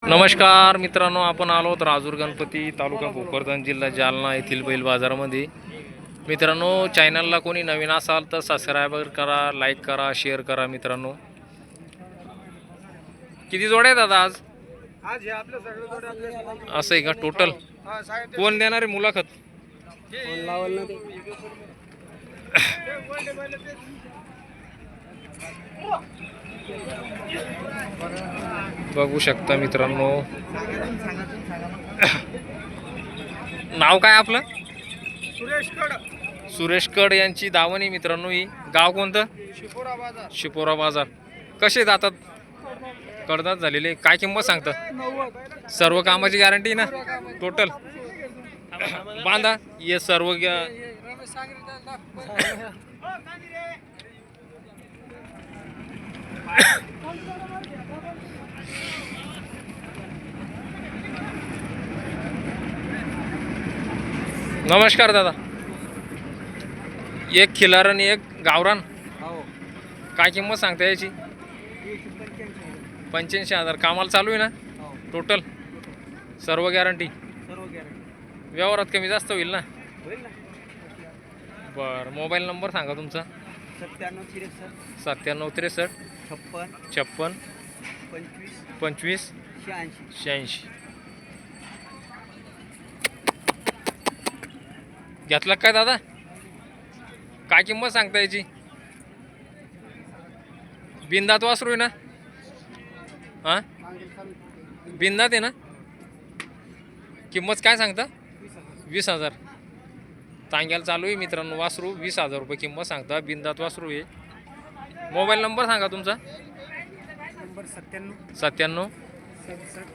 नमस्कार मित्रांनो, आपण आलो आहोत राजूर गणपती तालुका भोकरदन जिल्हा जालना येथील बैल बाजारामध्ये। मित्रांनो, चॅनलला कोणी नवीन असाल तर सबस्क्राइब करा, लाईक करा, शेअर करा। मित्रांनो, किती जोड्या आहेत दादा आज? आज हे आपले सगळे जोडे आपले असं आहे का टोटल? कोण देणार आहे मुलाखत? फोन लावल ना ते बघू शकता मित्रांनो। नाव काय आपलं? सुरेश कड यांची दावणी मित्रांनो। ही गाव कोणतं? शिपोरा बाजार। कसे जातात? कडदात झालेले। काय किंमत सांगता? सर्व कामाची गॅरंटी ना टोटल? बांधा ये सर्व नमस्कार दादा। एक खिलार आणि एक गावरान, काय किंमत सांगता याची? 85,000। कामाला चालू आहे ना टोटल? सर्व गॅरंटी? व्यवहारात कमी जास्त होईल ना? बरं, मोबाईल नंबर सांगा तुमचा? 9763 56 25 86। घेतला काय दादा? काय किंमत सांगता याची? बिंदात वासरू आहे ना? हां, बिंदात आहे ना? किंमत काय सांगता? 20,000 सांगायला चालू आहे मित्रांनो। वासरू 20,000 रुपये किंमत सांगता। बिंदात वासरू आहे। मोबाईल नंबर सांगा तुमचा? 97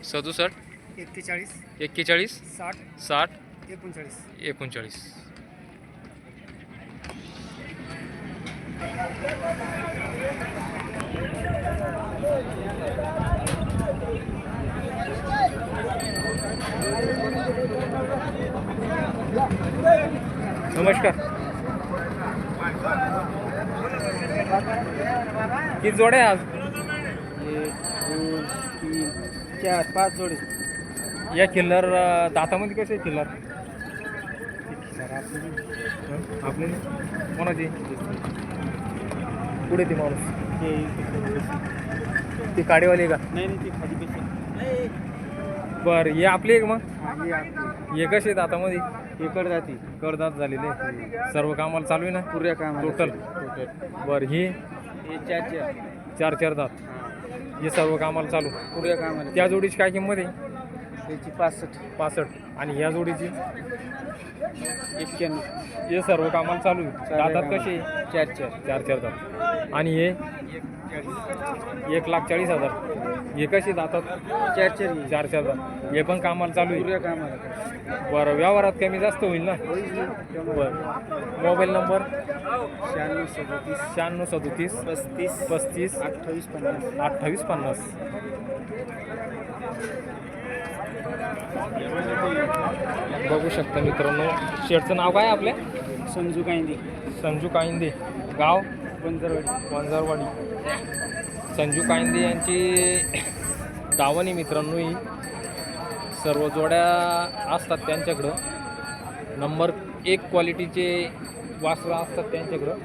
67 41 60 39। नमस्कार। किती जोडे आज? 1 2 3 4 5 जोडे। या किल्लर दातामध्ये कसे किल्लर? आपले कोणाची? पुढे ती माणूस ती काडीवाली का? नाही ती खाली पैसे। बरं, हे आपली आहे का मग? हे कसे दातामध्ये? हे कडदाती कडदात झालेले। सर्व कामाला चालू आहे ना? पुऱ्या काम टोटल? बरं, ही 4 दात। हे सर्व कामाला चालू पुऱ्या कामाला। त्या जोडीची काय किंमत आहे? त्याची 65 आणि ह्या जोडीची? 91। हे सर्व कामाला चालू आहे। दातात कसे? 4 दात। आणि हे 1,40,000। हे कसे दातात? 4 दात। हे पण कामाला चालू आहे? पुऱ्या कामाला। बरं, व्यवहारात कमी जास्त होईल ना? बरं, मोबाईल नंबर? 96 37 35 28 50। बघू शकता मित्रांनो। शेडचं नाव काय आपल्या? संजू कायंदे। गाव? वंजारवाडी। संजू कायंदे यांची दावणी मित्रांनो। ही सर्व जोड्या असतात त्यांच्याकडं। नंबर 1 क्वालिटीचे वासरं असतात त्यांच्याकडं।